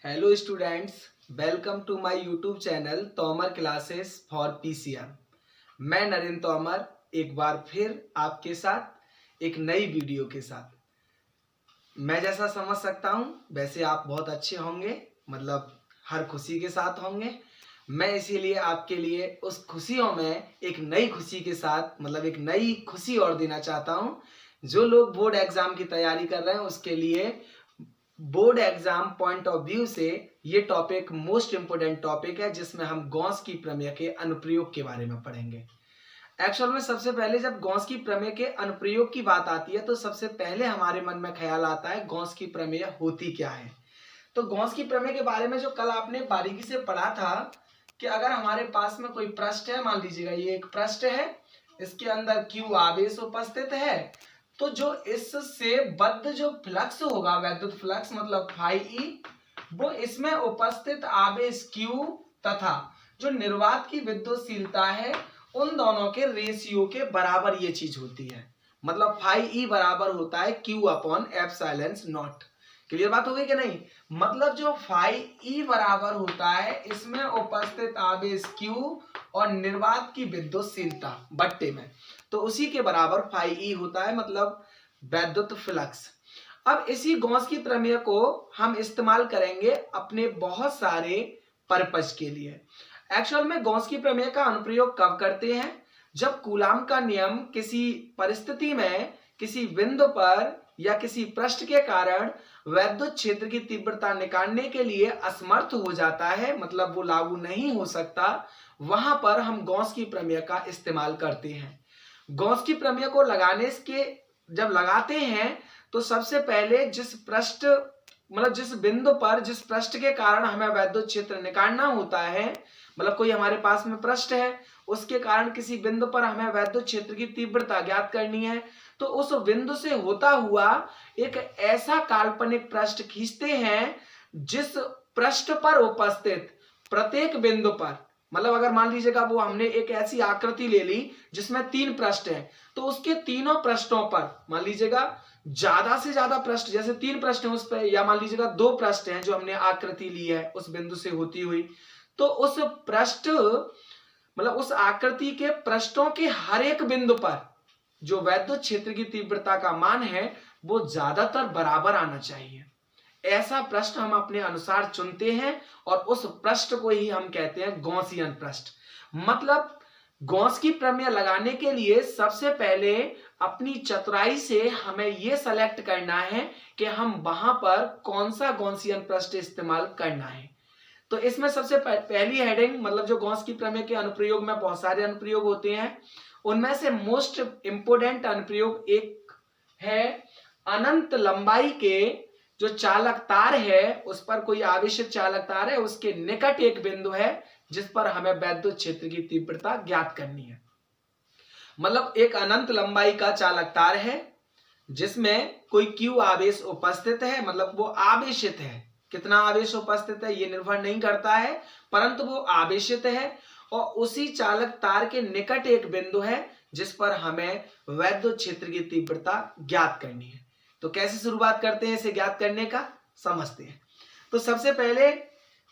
Hello students, welcome to my YouTube channel Tomar classes for PCM. मैं नरेंद्र तोमर एक बार फिर आपके साथ एक नई वीडियो के साथ। मैं जैसा समझ सकता हूँ वैसे आप बहुत अच्छे होंगे, मतलब हर खुशी के साथ होंगे। मैं इसीलिए आपके लिए उस खुशियों में एक नई खुशी के साथ, मतलब एक नई खुशी और देना चाहता हूँ। जो लोग बोर्ड एग्जाम की तैयारी कर रहे हैं उसके लिए board exam point of view से ये टॉपिक मोस्ट इंपोर्टेंट टॉपिक है, जिसमें हम गॉस की प्रमेय के अनुप्रयोग के बारे में पढ़ेंगे। एक्चुअल में सबसे पहले जब गॉस की प्रमेय के अनुप्रयोग की बात आती है तो सबसे पहले हमारे मन में ख्याल आता है गॉस की प्रमेय होती क्या है। तो गॉस की प्रमेय के बारे में जो कल आपने बारीकी से पढ़ा था कि अगर हमारे पास में कोई पृष्ठ है, मान लीजिएगा ये एक पृष्ठ है, इसके अंदर Q आवेश उपस्थित है, तो जो इससे बद्ध जो फ्लक्स होगा, वैद्युत फ्लक्स मतलब फाई ई, वो इसमें उपस्थित आवेश Q तथा जो निर्वात की विद्युतशीलता है उन दोनों के रेशियो के बराबर ये चीज होती है। मतलब फाई ई बराबर होता है Q upon epsilon not. Clear बात हो गई कि नहीं? मतलब जो फाई ई बराबर होता है इसमें उपस्थित आवेश Q और निर्वात की विद्युतशीलता बट्टे में, तो उसी के बराबर फाई ई होता है, मतलब वैद्युत फ्लक्स। अब इसी गॉस की प्रमेय को हम इस्तेमाल करेंगे अपने बहुत सारे पर्पस के लिए। एक्चुअल में गॉस की प्रमेय का अनुप्रयोग कब करते हैं? जब कूलाम का नियम किसी परिस्थिति में किसी बिंदु पर या किसी पृष्ठ के कारण वैद्युत क्षेत्र की तीव्रता निकालने के लिए असमर्थ हो जाता है, मतलब वो लागू नहीं हो सकता, वहां पर हम गॉस की प्रमेय का इस्तेमाल करते हैं। गॉस की प्रमेय को लगाने के जब लगाते हैं तो सबसे पहले जिस पृष्ठ, मतलब जिस बिंदु पर जिस पृष्ठ के कारण हमें वैद्युत क्षेत्र निकालना होता है, मतलब कोई हमारे पास में पृष्ठ है, उसके कारण किसी बिंदु पर हमें वैद्युत क्षेत्र की तीव्रता ज्ञात करनी है, तो उस बिंदु से होता हुआ एक ऐसा काल्पनिक पृष्ठ खींचते हैं जिस पृष्ठ पर उपस्थित प्रत्येक बिंदु पर, मतलब अगर मान लीजिएगा वो हमने एक ऐसी आकृति ले ली जिसमें 3 पृष्ठ हैं, तो उसके तीनों पृष्ठों पर मान लीजिएगा ज्यादा से ज्यादा पृष्ठ, जैसे 3 पृष्ठ हैं उस पर, या मान लीजिएगा 2 पृष्ठ हैं जो हमने आकृति ली है उस बिंदु से होती हुई, तो उस पृष्ठ, मतलब उस आकृति के पृष्ठों के हर एक बिंदु पर जो वैद्युत क्षेत्र की तीव्रता का मान है वो ज्यादातर बराबर आना चाहिए। ऐसा पृष्ठ हम अपने अनुसार चुनते हैं और उस पृष्ठ को ही हम कहते हैं गॉसियन पृष्ठ। मतलब गॉस की प्रमेय लगाने के लिए सबसे पहले अपनी चतुराई से हमें यह सेलेक्ट करना है कि हम वहां पर कौन सा गॉसियन पृष्ठ इस्तेमाल करना है। तो इसमें सबसे पहली हेडिंग, मतलब जो गॉस की प्रमेय के अनुप्रयोग में बहुत सारे अनुप्रयोग होते हैं, उनमें से मोस्ट इंपोर्टेंट अनुप्रयोग एक है अनंत लंबाई के जो चालक तार है, उस पर कोई आवेशित चालक तार है, उसके निकट एक बिंदु है जिस पर हमें वैद्युत क्षेत्र की तीव्रता ज्ञात करनी है। मतलब एक अनंत लंबाई का चालक तार है जिसमें कोई Q आवेश उपस्थित है, मतलब वो आवेशित है। कितना आवेश उपस्थित है ये निर्भर नहीं करता है, परंतु वो आवेशित है और उसी चालक तार के निकट एक बिंदु है जिस पर हमें वैद्युत क्षेत्र की तीव्रता ज्ञात करनी है। तो कैसे शुरुआत करते हैं इसे ज्ञात करने का, समझते हैं। तो सबसे पहले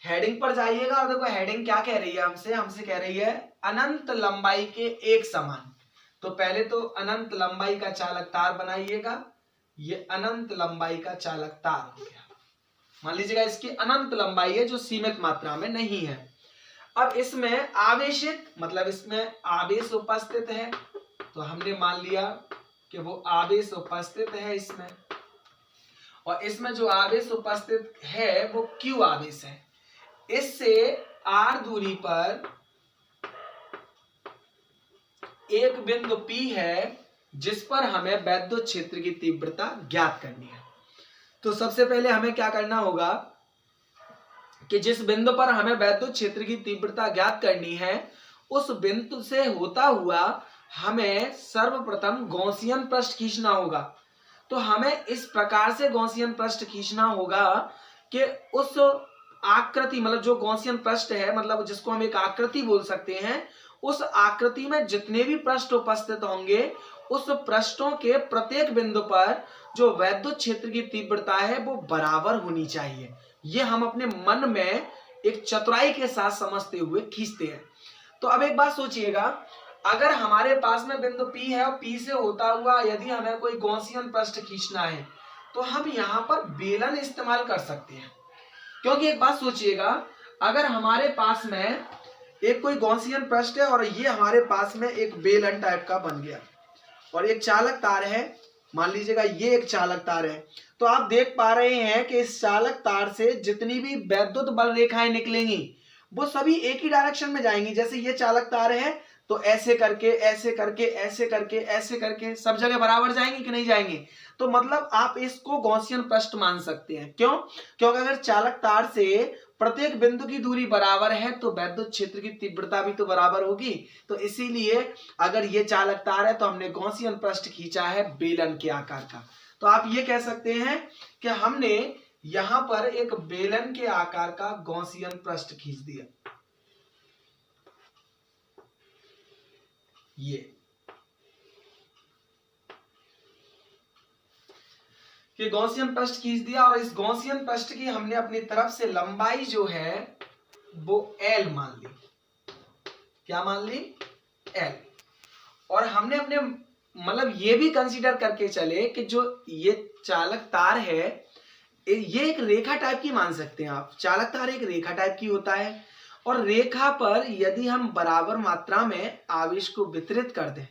हेडिंग पर जाइएगा और देखो हेडिंग क्या कह रही है, हमसे कह रही है अनंत लंबाई के एक समान। तो पहले तो अनंत लंबाई का चालक तार बनाइएगा। ये अनंत लंबाई का चालक तार हो गया। मान लीजिएगा इसकी अनंत लंबाई है जो सीमित मात्रा में नहीं है। अब इसमें आवेशित, मतलब इसमें आवेश उपस्थित है, तो हमने मान लिया कि वो आवेश उपस्थित है इसमें, और इसमें जो आवेश उपस्थित है वो Q आवेश है। इससे R दूरी पर एक बिंदु P है जिस पर हमें वैद्युत क्षेत्र की तीव्रता ज्ञात करनी है। तो सबसे पहले हमें क्या करना होगा कि जिस बिंदु पर हमें वैद्युत क्षेत्र की तीव्रता ज्ञात करनी है उस बिंदु से होता हुआ हमें सर्वप्रथम गॉसियन पृष्ठ खींचना होगा। तो हमें इस प्रकार से गॉसियन पृष्ठ खींचना होगा कि उस आकृति, मतलब जो गॉसियन पृष्ठ है, मतलब जिसको हम एक आकृति बोल सकते हैं, उस आकृति में जितने भी पृष्ठ उपस्थित होंगे उस पृष्ठों के प्रत्येक बिंदु पर जो वैद्युत क्षेत्र की तीव्रता है वो बराबर होनी चाहिए। ये हम अपने मन में एक चतुराई के साथ समझते हुए खींचते हैं। तो अब एक बात सोचिएगा, अगर हमारे पास में बिंदु P है और P से होता हुआ यदि हमें कोई गॉसियन पृष्ठ खींचना है तो हम यहाँ पर बेलन इस्तेमाल कर सकते हैं। क्योंकि एक बात सोचिएगा, अगर हमारे पास में एक कोई गॉसियन पृष्ठ है और ये हमारे पास में एक बेलन टाइप का बन गया और एक चालक तार है, मान लीजिएगा ये एक चालक तार है, तो आप देख पा रहे हैं कि इस चालक तार से जितनी भी वैद्युत बल रेखाएं निकलेंगी वो सभी एक ही डायरेक्शन में जाएंगी। जैसे ये चालक तार है तो ऐसे करके ऐसे करके ऐसे करके ऐसे करके सब जगह बराबर जाएंगे कि नहीं जाएंगे। तो मतलब आप इसको गॉसियन पृष्ठ मान सकते हैं। क्यों? क्योंकि अगर चालक तार से प्रत्येक बिंदु की दूरी बराबर है तो वैद्युत क्षेत्र की तीव्रता भी तो बराबर होगी। तो इसीलिए अगर ये चालक तार है तो हमने गॉसियन पृष्ठ खींचा है बेलन के आकार का। तो आप ये कह सकते हैं कि हमने यहां पर एक बेलन के आकार का गॉसियन पृष्ठ खींच दिया। ये गॉसियन पृष्ठ खींच दिया और इस गॉसियन पृष्ठ की हमने अपनी तरफ से लंबाई जो है वो L मान ली। क्या मान ली? L। और हमने अपने मतलब ये भी कंसीडर करके चले कि जो ये चालक तार है ये एक रेखा टाइप की मान सकते हैं आप। चालक तार एक रेखा टाइप की होता है और रेखा पर यदि हम बराबर मात्रा में आवेश को वितरित कर दें,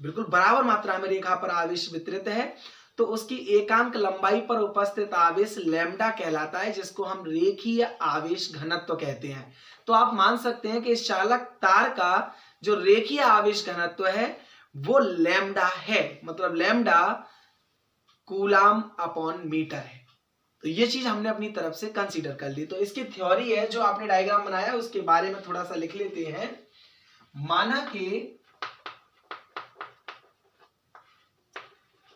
बिल्कुल बराबर मात्रा में रेखा पर आवेश वितरित है तो उसकी एकांक लंबाई पर उपस्थित आवेश लैम्डा कहलाता है, जिसको हम रेखीय आवेश घनत्व कहते हैं। तो आप मान सकते हैं कि इस चालक तार का जो रेखीय आवेश घनत्व है वो लैम्डा है, मतलब लैम्डा कूलाम अपॉन मीटर है। तो ये चीज हमने अपनी तरफ से कंसीडर कर ली। तो इसकी थ्योरी है जो आपने डायग्राम बनाया उसके बारे में थोड़ा सा लिख लेते हैं। माना कि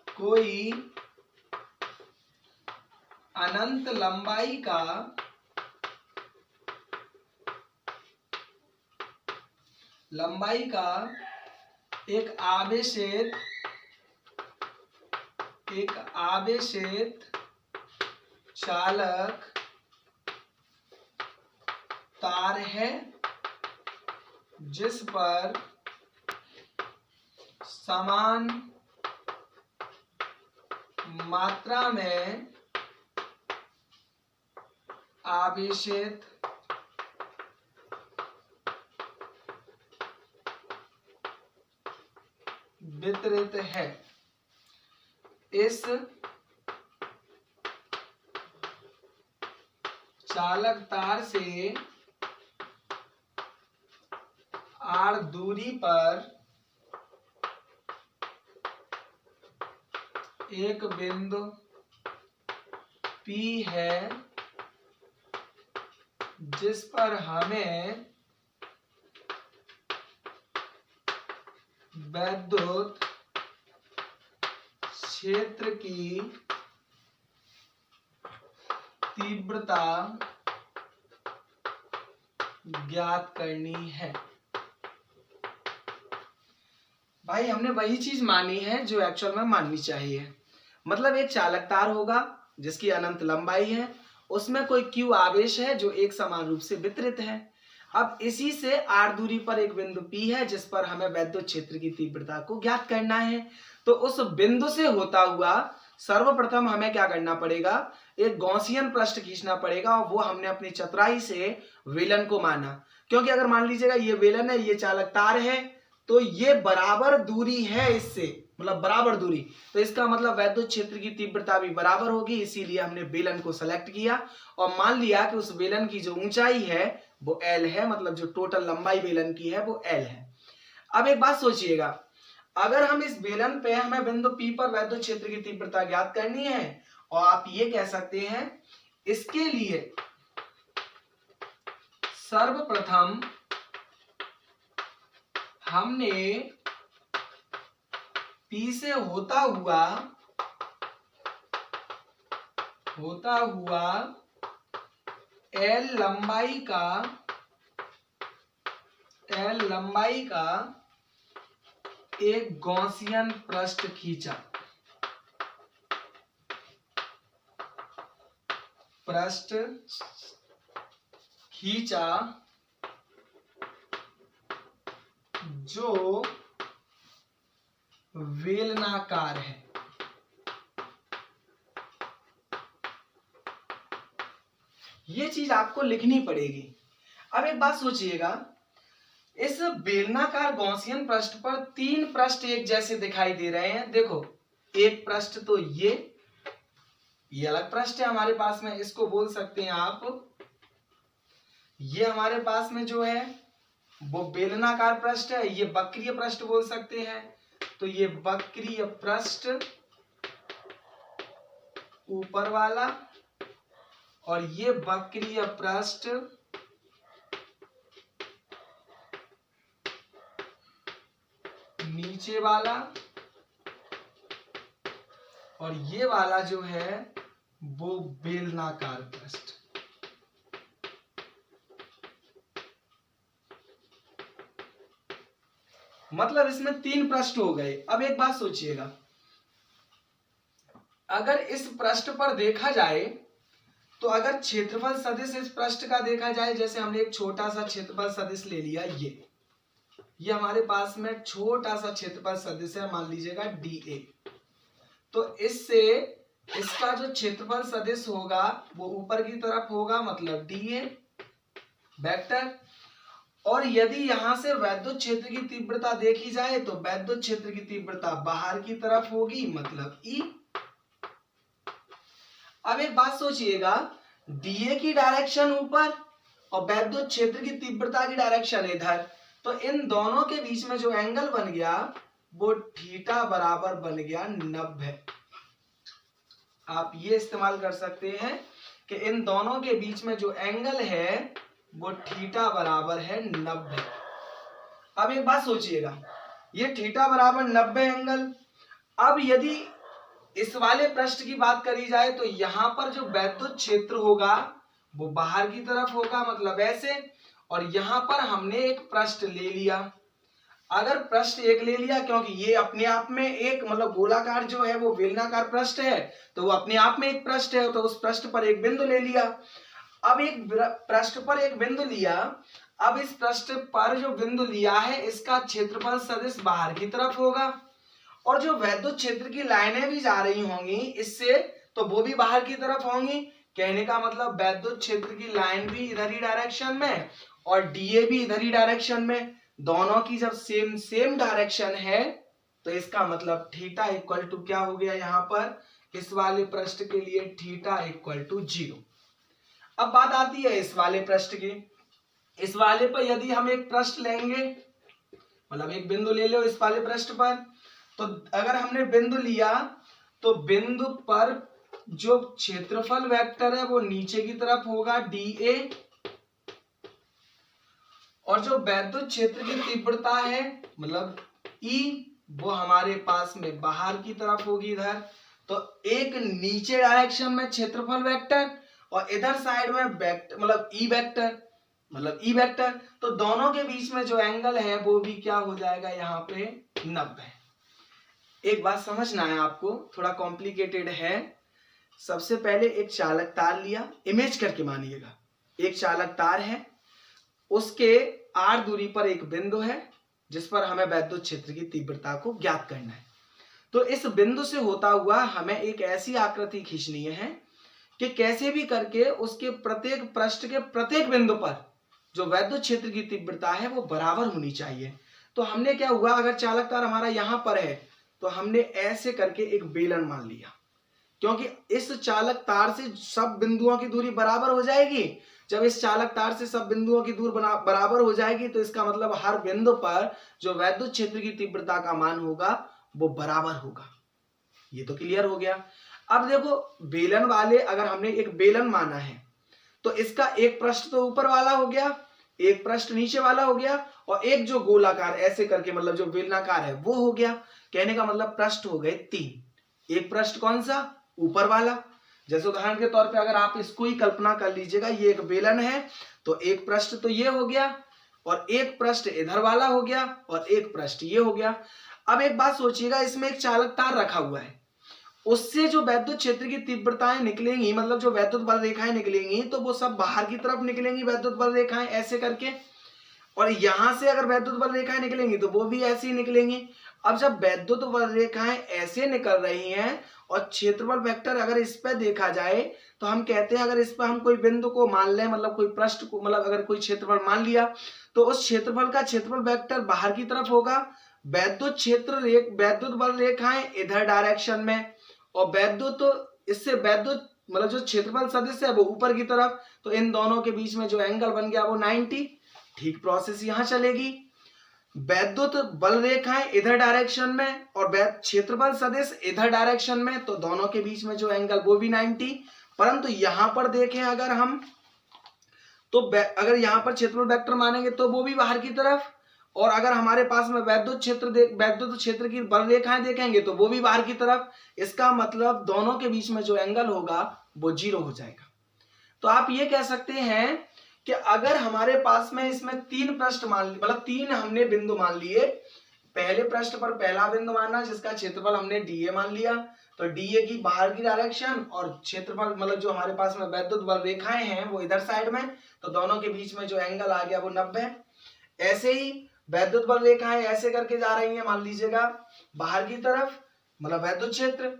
कोई अनंत लंबाई का एक आवेशित चालक तार है जिस पर समान मात्रा में आवेशित वितरित है। इस चालक तार से r दूरी पर एक बिंदु P है जिस पर हमें वैद्युत क्षेत्र की तीव्रता ज्ञात करनी है। भाई हमने वही चीज मानी है जो एक्चुअल में माननी चाहिए। मतलब एक चालक तार होगा जिसकी अनंत लंबाई है, उसमें कोई Q आवेश है जो एक समान रूप से वितरित है। अब इसी से r दूरी पर एक बिंदु P है जिस पर हमें वैद्युत क्षेत्र की तीव्रता को ज्ञात करना है। तो उस बिंदु से होता हुआ सर्वप्रथम हमें क्या करना पड़ेगा, एक गॉसियन पृष्ठ खींचना पड़ेगा और वो हमने अपनी चतुराई से वेलन को माना। क्योंकि अगर मान लीजिएगा ये वेलन है, ये चालक तार है, तो ये बराबर दूरी है इससे, मतलब बराबर दूरी, तो इसका मतलब वैद्युत क्षेत्र की तीव्रता भी बराबर होगी। इसीलिए हमने बेलन को सेलेक्ट किया और मान लिया कि उस बेलन की जो ऊंचाई है वो L है, मतलब जो टोटल लंबाई बेलन की है वो L है। अब एक बात सोचिएगा, अगर हम इस बेलन पे हमें बिंदु P पर वैद्युत क्षेत्र की तीव्रता ज्ञात करनी है और आप ये कह सकते हैं इसके लिए सर्वप्रथम हमने P से होता हुआ L लंबाई का एक गॉसियन पृष्ठ खींचा। पृष्ठ खींचा जो बेलनाकार है। ये चीज आपको लिखनी पड़ेगी। अब एक बात सोचिएगा, इस बेलनाकार गॉसियन पृष्ठ पर 3 पृष्ठ एक जैसे दिखाई दे रहे हैं। देखो, एक पृष्ठ तो ये अलग पृष्ठ है हमारे पास में, इसको बोल सकते हैं आप, ये हमारे पास में जो है वो बेलनाकार पृष्ठ है, ये वक्रीय पृष्ठ बोल सकते हैं। तो ये वक्रीय पृष्ठ ऊपर वाला और ये वक्रीय पृष्ठ नीचे वाला, और ये वाला जो है वो बेलनाकार पृष्ठ। मतलब इसमें 3 पृष्ठ हो गए। अब एक बात सोचिएगा, अगर इस पृष्ठ पर देखा जाए तो अगर क्षेत्रफल सदिश इस पृष्ठ का देखा जाए, जैसे हमने एक छोटा सा क्षेत्रफल सदिश ले लिया, ये हमारे पास में छोटा सा क्षेत्रफल सदिश है, मान लीजिएगा DA। तो इससे इसका जो क्षेत्रफल सदिश होगा वो ऊपर की तरफ होगा, मतलब DA वेक्टर। और यदि यहां से वैद्युत क्षेत्र की तीव्रता देखी जाए तो वैद्युत क्षेत्र की तीव्रता बाहर की तरफ होगी, मतलब E। अब एक बात सोचिएगा, DA की डायरेक्शन ऊपर और वैद्युत क्षेत्र की तीव्रता की डायरेक्शन इधर, तो इन दोनों के बीच में जो एंगल बन गया वो थीटा बराबर बन गया 90। आप ये इस्तेमाल कर सकते हैं कि इन दोनों के बीच में जो एंगल है वो थीटा बराबर है 90। अब एक बात सोचिएगा, ये थीटा बराबर 90 एंगल। अब यदि इस वाले पृष्ठ की बात करी जाए तो यहां पर जो वैद्युत क्षेत्र होगा वो बाहर की तरफ होगा, मतलब ऐसे। और यहां पर हमने एक पृष्ठ ले लिया। अगर पृष्ठ एक ले लिया, क्योंकि ये अपने आप में एक मतलब गोलाकार जो है वो बेलनाकार पृष्ठ है, तो वो अपने आप में एक पृष्ठ है, तो उस पृष्ठ पर एक बिंदु ले लिया। अब एक पृष्ठ पर एक बिंदु लिया, अब इस पृष्ठ पर जो बिंदु लिया है इसका क्षेत्रफल सदिश बाहर की तरफ होगा, और जो वैद्युत क्षेत्र की लाइनें भी जा रही होंगी इससे, तो वो भी बाहर की तरफ होंगी। कहने का मतलब वैद्युत क्षेत्र की लाइन भी इधर ही डायरेक्शन में और DA भी इधर ही डायरेक्शन में। दोनों की जब सेम डायरेक्शन है तो इसका मतलब थीटा इक्वल टू क्या हो गया, यहाँ पर इस वाले पृष्ठ के लिए थीटा इक्वल टू 0। अब बात आती है इस वाले पृष्ठ की। इस वाले पर यदि हम एक पृष्ठ लेंगे, मतलब एक बिंदु ले लो इस वाले पृष्ठ पर, तो अगर हमने बिंदु लिया तो बिंदु पर जो क्षेत्रफल वेक्टर है वो नीचे की तरफ होगा DA, और जो वैद्युत क्षेत्र की तीव्रता है मतलब E, वो हमारे पास में बाहर की तरफ होगी इधर। तो एक नीचे डायरेक्शन में क्षेत्रफल वेक्टर और इधर साइड में वेक्टर मतलब E वेक्टर, तो दोनों के बीच में जो एंगल है वो भी क्या हो जाएगा, यहाँ पे 90। एक बात समझना है आपको, थोड़ा कॉम्प्लिकेटेड है। सबसे पहले एक चालक तार लिया, इमेज करके मानिएगा। एक चालक तार है, उसके r दूरी पर एक बिंदु है जिस पर हमें वैद्युत क्षेत्र की तीव्रता को ज्ञात करना है। तो इस बिंदु से होता हुआ हमें एक ऐसी आकृति खींचनी है कि कैसे भी करके उसके प्रत्येक पृष्ठ के प्रत्येक बिंदु पर जो वैद्युत क्षेत्र की तीव्रता है वो बराबर होनी चाहिए। तो हमने क्या हुआ, अगर चालक तार हमारा यहां पर है तो हमने ऐसे करके एक बेलन मान लिया, क्योंकि इस चालक तार से सब बिंदुओं की दूरी बराबर हो जाएगी। जब इस चालक तार से सब बिंदुओं की दूरी बराबर हो जाएगी तो इसका मतलब हर बिंदु पर जो वैद्युत क्षेत्र की तीव्रता का मान होगा वो बराबर होगा। ये तो क्लियर हो गया। अब देखो, बेलन वाले अगर हमने एक बेलन माना है तो इसका एक पृष्ठ तो ऊपर वाला हो गया, एक पृष्ठ नीचे वाला हो गया, और एक जो गोलाकार ऐसे करके मतलब जो बेलनाकार है वो हो गया। कहने का मतलब पृष्ठ हो गए 3। एक पृष्ठ कौन सा, ऊपर वाला। जैसे उदाहरण के तौर पे अगर आप इसको ही कल्पना कर लीजिएगा, ये एक बेलन है तो एक पृष्ठ तो ये हो गया, और एक पृष्ठ इधर वाला हो गया, और एक पृष्ठ ये हो गया। अब एक बात सोचिएगा, इसमें एक चालक तार रखा हुआ है, उससे जो वैद्युत क्षेत्र की तीव्रताएं निकलेंगी, मतलब जो वैद्युत बल रेखाएं निकलेंगी, तो वो सब बाहर की तरफ निकलेंगी वैद्युत बल रेखाएं ऐसे करके, और यहां से अगर वैद्युत बल रेखाएं निकलेंगी तो वो भी ऐसे ही निकलेंगी। अब जब वैद्युत बल रेखाएं ऐसे निकल रही हैं और क्षेत्रफल वेक्टर अगर इस पे देखा जाए तो हम कहते हैं, अगर इस पर हम कोई बिंदु को मान लें, मतलब कोई पृष्ठ को, मतलब अगर कोई क्षेत्रफल मान लिया, तो उस क्षेत्रफल का क्षेत्रफल वेक्टर बाहर की तरफ होगा, वैद्युत बल रेखाएं इधर डायरेक्शन में, और इससे वैद्युत मतलब जो क्षेत्रफल सदिश है वो ऊपर की तरफ, तो इन दोनों के बीच में जो एंगल बन गया वो 90। ठीक प्रोसेस यहां चलेगी। वैद्युत बल रेखाएं इधर डायरेक्शन में और क्षेत्रफल सदिश इधर डायरेक्शन में, तो दोनों के बीच में जो एंगल वो भी 90। परंतु यहां पर देखें अगर हम, तो अगर यहां पर क्षेत्रफल वेक्टर मानेंगे तो वो भी बाहर की तरफ, और अगर हमारे पास में वैद्युत क्षेत्र की बल रेखाएं देखेंगे तो वो भी बाहर की तरफ। इसका मतलब दोनों के बीच में जो एंगल होगा वो 0 हो जाएगा। तो आप ये कह सकते हैं कि अगर हमारे पास में इसमें 3 पृष्ठ मान लिए, मतलब 3 हमने बिंदु मान लिए, पहले पृष्ठ पर पहला बिंदु माना जिसका क्षेत्रफल हमने डीए मान लिया, तो डीए की बाहर की डायरेक्शन और क्षेत्रफल मतलब जो हमारे पास में वैद्युत बल रेखाएं हैं वो इधर साइड में, तो दोनों के बीच में जो एंगल आ गया वो 90। ऐसे ही वैद्युत बल रेखाएं ऐसे करके जा रही हैं, मान लीजिएगा बाहर की तरफ, मतलब वैद्युत क्षेत्र,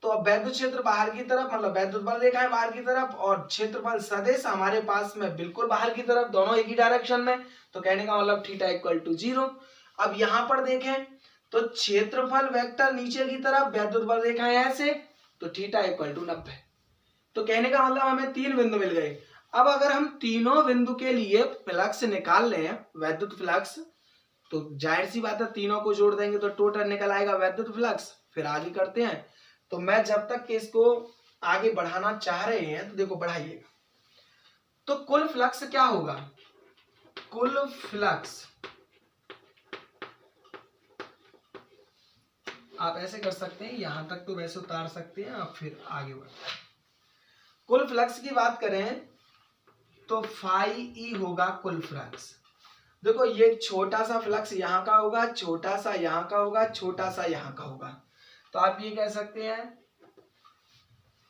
तो अब वैद्युत क्षेत्र बाहर की तरफ, मतलब वैद्युत बल रेखाएं बाहर की तरफ, और क्षेत्रफल सदिश हमारे पास में बिल्कुल बाहर की तरफ, दोनों एक ही डायरेक्शन में, तो कहने का मतलब थीटा इक्वल टू 0। अब यहां पर देखें तो क्षेत्रफल वेक्टर नीचे की तरफ, वैद्युत बल रेखाएं ऐसे, तो थीटा इक्वल टू 90। तो कहने का मतलब हमें 3 बिंदु मिल गए। अब अगर हम तीनों बिंदु के लिए फ्लक्स निकाल लें, वैद्युत फ्लक्स, तो जाहिर सी बात है तीनों को जोड़ देंगे तो टोटल निकल आएगा वैद्युत फ्लक्स। फिर आगे करते हैं, तो मैं जब तक कि इसको आगे बढ़ाना चाह रहे हैं तो देखो बढ़ाइएगा। तो कुल फ्लक्स क्या होगा, कुल फ्लक्स आप ऐसे कर सकते हैं, यहां तक तो वैसे उतार सकते हैं, आप फिर आगे बढ़ते हैं। कुल फ्लक्स की बात करें तो फाई ई होगा कुल फ्लक्स। देखो ये छोटा सा फ्लक्स यहाँ का होगा, छोटा सा यहाँ का होगा, छोटा सा यहाँ का होगा, तो आप ये कह सकते हैं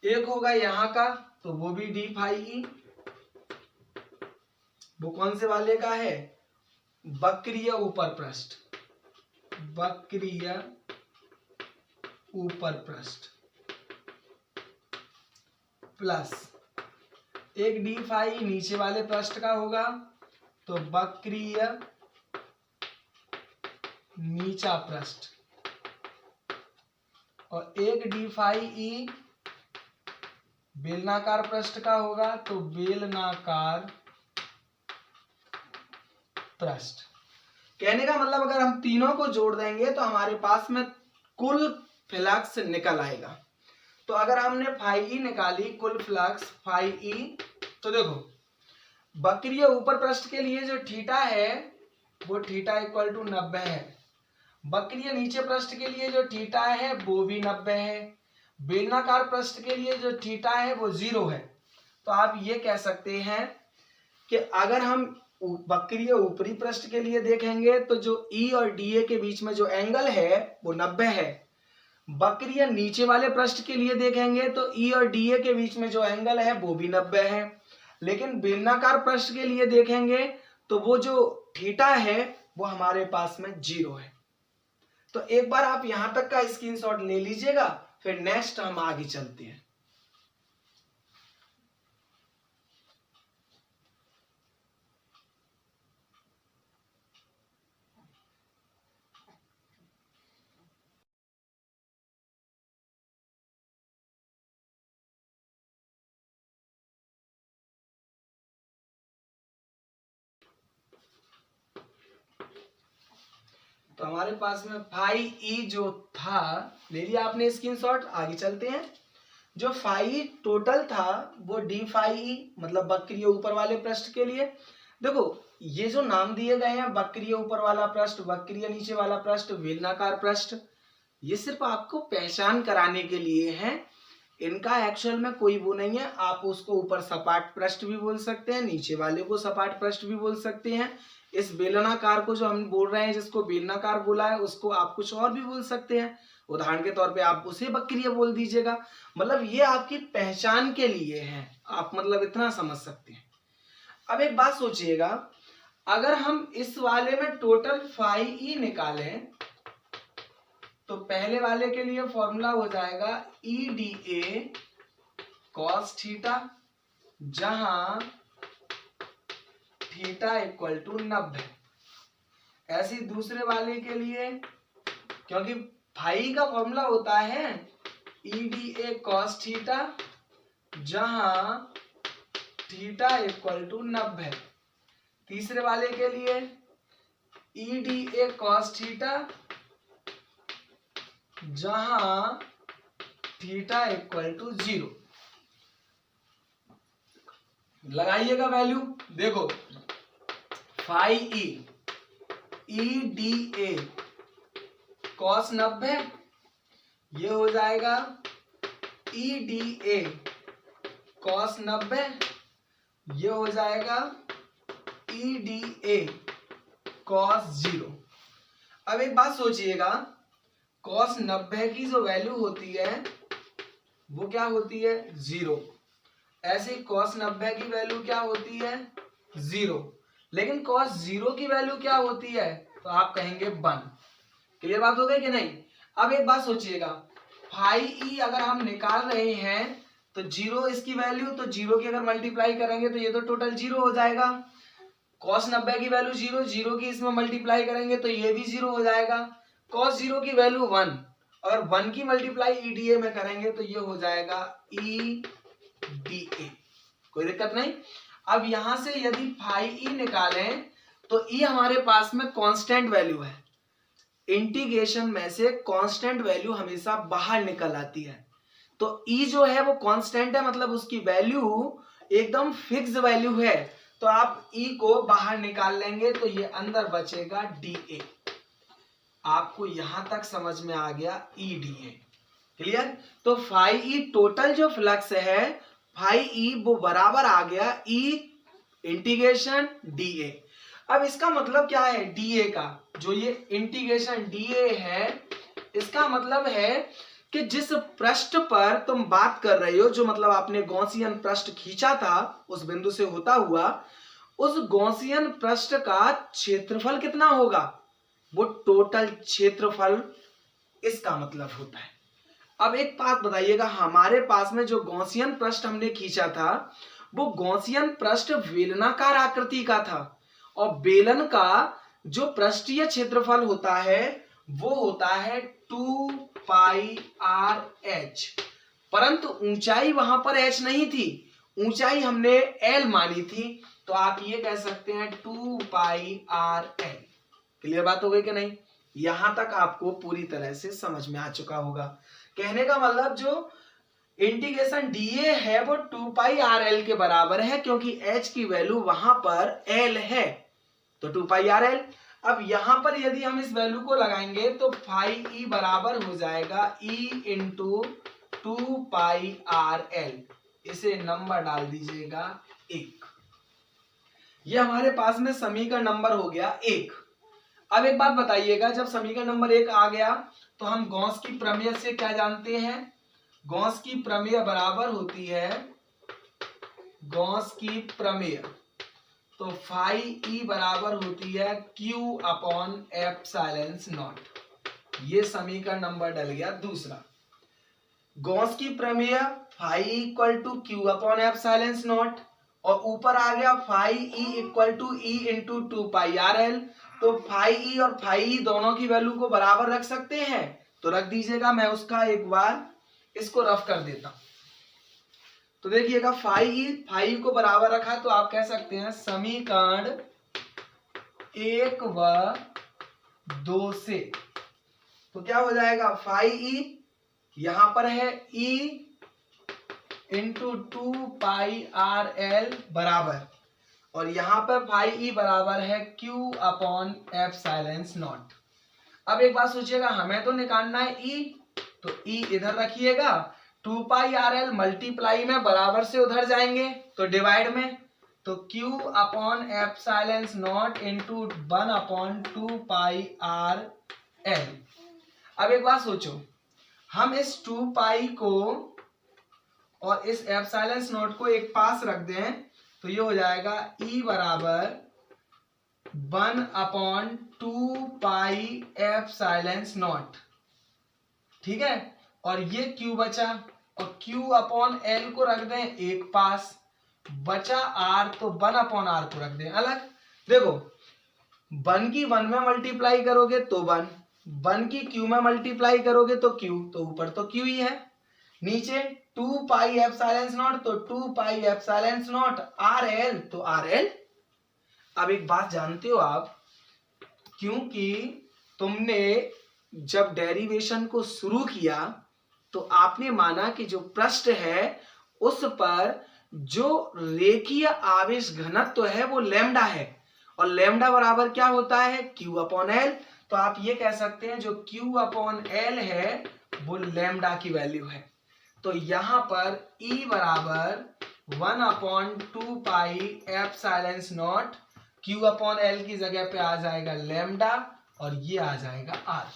एक होगा यहाँ का, तो वो भी डी फाई ई, वो कौन से वाले का है, वक्रीय ऊपर पृष्ठ, वक्रीय ऊपर पृष्ठ, प्लस एक डी फाई नीचे वाले पृष्ठ का होगा, तो वक्रीय नीचा पृष्ठ, और एक डी फाई ई बेलनाकार पृष्ठ का होगा, तो बेलनाकार पृष्ठ। कहने का मतलब अगर हम तीनों को जोड़ देंगे तो हमारे पास में कुल फ्लक्स निकल आएगा। तो अगर हमने फाई ई निकाली, कुल फ्लक्स फाई ई, तो देखो वक्रीय ऊपर पृष्ठ के लिए जो थीटा है वो थीटा इक्वल टू 90 है, वक्रीय नीचे पृष्ठ के लिए जो थीटा है वो भी 90 है, बेलनाकार पृष्ठ के लिए जो थीटा है वो 0 है। तो आप ये कह सकते हैं कि अगर हम वक्रीय ऊपरी पृष्ठ के लिए देखेंगे तो जो ई और डी के बीच में जो एंगल है वो 90 है, वक्रीय नीचे वाले पृष्ठ के लिए देखेंगे तो ई और डी के बीच में जो एंगल है वो भी 90 है, लेकिन बेलनाकार पृष्ठ के लिए देखेंगे तो वो जो थीटा है वो हमारे पास में 0 है। तो एक बार आप यहां तक का स्क्रीनशॉट ले लीजिएगा, फिर नेक्स्ट हम आगे चलते हैं। तो हमारे पास में फाई ई जो था ले लिया आपने स्क्रीनशॉट, आगे चलते हैं। जो फाई टोटल था वो डी फाई ई, मतलब वक्रीय ऊपर वाले पृष्ठ के लिए। देखो ये जो नाम दिए गए हैं, वक्रीय ऊपर वाला पृष्ठ, वक्रीय नीचे वाला पृष्ठ, बेलनाकार पृष्ठ, ये सिर्फ आपको पहचान कराने के लिए है इनका एक्चुअल में कोई वो नहीं है। आप उसको ऊपर सपाट पृष्ठ भी बोल सकते हैं, नीचे वाले को सपाट पृष्ठ भी बोल सकते हैं। इस बेलनाकार को जो हम बोल रहे हैं, जिसको बेलनाकार बोला है, उसको आप कुछ और भी बोल सकते हैं। उदाहरण के तौर पे आप उसे बकरिया बोल दीजिएगा। मतलब ये आपकी पहचान के लिए है, आप मतलब इतना समझ सकते हैं। अब एक बात सोचिएगा, अगर हम इस वाले में टोटल फाई ई निकालें तो पहले वाले के लिए फॉर्मूला हो जाएगा ई डी ए कॉस थीटा, जहां थीटा इक्वल टू 90। ऐसे दूसरे वाले के लिए, क्योंकि फाई का फॉर्मूला होता है E D A cos theta, जहां थीटा इक्वल टू 90। तीसरे वाले के लिए E D A cos theta, जहां थीटा इक्वल टू 0। लगाइएगा वैल्यू। देखो phi E D A cos 90, ये हो जाएगा ई डी ए कॉस 90, ये हो जाएगा ई डी ए कॉस 0। अब एक बात सोचिएगा, कॉस 90 की जो वैल्यू होती है वो क्या होती है 0। ऐसे कॉस 90 की वैल्यू क्या होती है 0, लेकिन कॉस 0 की वैल्यू क्या होती है, तो आप कहेंगे 1। क्लियर बात हो गई कि नहीं। अब एक बात सोचिएगा, फाई ई अगर हम निकाल रहे हैं तो 0 इसकी वैल्यू, तो 0 की अगर मल्टीप्लाई करेंगे तो ये तो टोटल 0 हो जाएगा। कॉस 90 की वैल्यू 0, 0 की इसमें मल्टीप्लाई करेंगे तो ये भी 0 हो जाएगा। कॉस 0 की वैल्यू 1, और 1 की मल्टीप्लाई ईडीए में करेंगे तो ये हो जाएगा ई डी ए। कोई दिक्कत नहीं। अब यहां से यदि फाई ई निकालें तो ई हमारे पास में कांस्टेंट वैल्यू है। इंटीग्रेशन में से कांस्टेंट वैल्यू हमेशा बाहर निकल आती है, तो ई जो है वो कांस्टेंट है, मतलब उसकी वैल्यू एकदम फिक्स वैल्यू है। तो आप ई को बाहर निकाल लेंगे तो ये अंदर बचेगा डी ए। आपको यहां तक समझ में आ गया ई डी ए। क्लियर। तो फाई ई टोटल जो फ्लक्स है फाई ई वो बराबर आ गया ई इंटीग्रेशन डी ए। अब इसका मतलब क्या है डी ए का, जो ये इंटीग्रेशन डी ए है, इसका मतलब है कि जिस पृष्ठ पर तुम बात कर रहे हो, जो मतलब आपने गॉसियन पृष्ठ खींचा था उस बिंदु से होता हुआ, उस गॉसियन पृष्ठ का क्षेत्रफल कितना होगा, वो टोटल क्षेत्रफल इसका मतलब होता है। अब एक बात बताइएगा, हमारे पास में जो गॉसियन पृष्ठ हमने खींचा था वो गॉसियन पृष्ठ बेलनाकार आकृति का था, और बेलन का जो पृष्ठीय क्षेत्रफल होता है वो होता है 2 पाई आर एच, परंतु ऊंचाई वहां पर एच नहीं थी, ऊंचाई हमने एल मानी थी, तो आप ये कह सकते हैं 2 पाई आर एल। क्लियर बात हो गई कि नहीं। यहां तक आपको पूरी तरह से समझ में आ चुका होगा। कहने का मतलब जो इंटीग्रेशन डीए है वो 2 पाई आर एल के बराबर है, क्योंकि एच की वैल्यू वहां पर एल है, तो 2 पाई आर एल। अब यहां पर यदि हम इस वैल्यू को लगाएंगे तो फाई ई बराबर हो जाएगा ई इंटू 2 पाई आर एल। इसे नंबर डाल दीजिएगा 1। ये हमारे पास में समीकरण नंबर हो गया 1। अब एक बात बताइएगा, जब समीकरण नंबर 1 आ गया तो हम गॉस की प्रमेय से क्या जानते हैं, गॉस की प्रमेय बराबर होती है, गॉस की प्रमेय तो फाई ई बराबर होती है क्यू अपॉन एप्सिलॉन नॉट। ये समीकरण नंबर डल गया दूसरा। गॉस की प्रमेय phi equal to Q upon epsilon naught, और ऊपर आ गया phi E equal to E into 2 pi R L. तो फाई ई और फाई ई दोनों की वैल्यू को बराबर रख सकते हैं, तो रख दीजिएगा। मैं उसका एक बार इसको रफ कर देता हूं। तो देखिएगा फाई को बराबर रखा, तो आप कह सकते हैं समीकरण 1 व 2 से, तो क्या हो जाएगा फाई ई यहां पर है ई इंटू 2 पाई आर एल बराबर, और यहां पर फाई ई बराबर है क्यू अपॉन एप्सिलॉन नॉट। अब एक बात सोचिएगा, हमें तो निकालना है ई, तो ई इधर रखिएगा, 2 पाई आर एल मल्टीप्लाई में बराबर से उधर जाएंगे तो डिवाइड में, तो Q upon epsilon not into 1 upon 2 pi R L. अब एक बात सोचो, हम इस 2 पाई को और इस एप्सिलॉन नॉट को एक पास रख दें तो ये हो जाएगा E बराबर 1 अपॉन 2 पाई एप्सिलॉन नॉट, ठीक है। और ये Q बचा और Q अपॉन L को रख दें एक पास, बचा R तो 1 अपॉन R को रख दें अलग। देखो 1 की 1 में मल्टीप्लाई करोगे तो 1 की Q में मल्टीप्लाई करोगे तो Q, तो ऊपर तो Q ही है, नीचे 2 पाई एप्सिलॉन नॉट तो 2 पाई एप्सिलॉन नॉट RL तो RL। अब एक बात जानते हो आप, क्योंकि तुमने जब डेरिवेशन को शुरू किया तो आपने माना कि जो पृष्ठ है उस पर जो रेखीय आवेश घनत्व है वो लैम्डा है, और लैम्डा बराबर क्या होता है Q अपॉन L। तो आप ये कह सकते हैं जो Q अपॉन L है वो लैम्डा की वैल्यू है। तो यहां पर E बराबर 1 upon 2 pi epsilon not, Q upon L की जगह पे आ जाएगा लैम्डा और ये आ जाएगा R।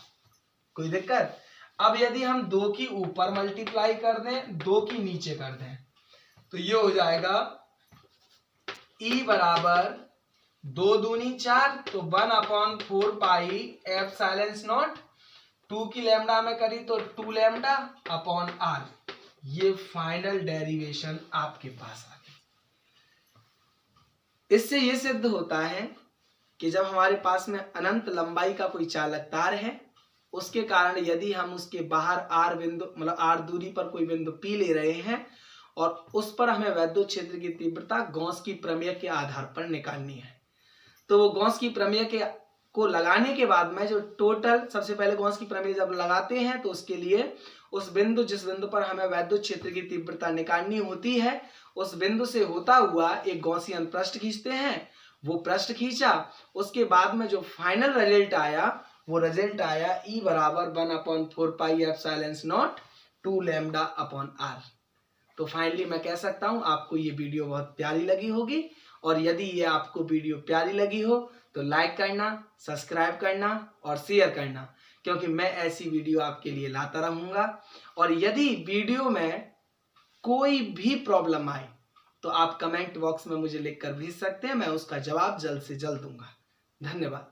कोई दिक्कत? अब यदि हम 2 की ऊपर मल्टीप्लाई कर दें 2 की नीचे कर दें तो ये हो जाएगा E बराबर 2 दूनी 4 तो 1 अपॉन 4 पाई एप्सिलॉन नॉट, 2 की लैम्डा में करी तो 2 लैम्डा अपॉन R। ये फाइनल डेरिवेशन आपके पास आ गई। इससे ये सिद्ध होता है कि जब हमारे पास में अनंत लंबाई का कोई चालक तार है, उसके कारण यदि हम उसके बाहर R बिंदु मतलब R दूरी पर कोई बिंदु P ले रहे हैं और उस पर हमें वैद्युत क्षेत्र की तीव्रता गॉस की प्रमेय के आधार पर निकालनी है, तो वो गॉस की प्रमेय को लगाने के बाद में जो टोटल, सबसे पहले गॉस की प्रमेय जब लगाते हैं तो उसके लिए उस बिंदु जिस बिंदु पर हमें वैद्युत क्षेत्र की तीव्रता निकालनी होती है उस बिंदु से होता हुआ एक गॉसियन पृष्ठ खींचते हैं। वो पृष्ठ खींचा, उसके बाद में जो फाइनल रिजल्ट आया वो रिजल्ट आया E बराबर 1 upon 4 pi epsilon not 2 lambda upon R। तो फाइनली मैं कह सकता हूं आपको ये वीडियो बहुत प्यारी लगी होगी, और यदि ये आपको वीडियो प्यारी लगी हो तो लाइक करना, सब्सक्राइब करना और शेयर करना, क्योंकि मैं ऐसी वीडियो आपके लिए लाता रहूंगा। और यदि वीडियो में कोई भी प्रॉब्लम आए तो आप कमेंट बॉक्स में मुझे लिखकर भेज सकते हैं, मैं उसका जवाब जल्द से जल्द दूंगा। धन्यवाद।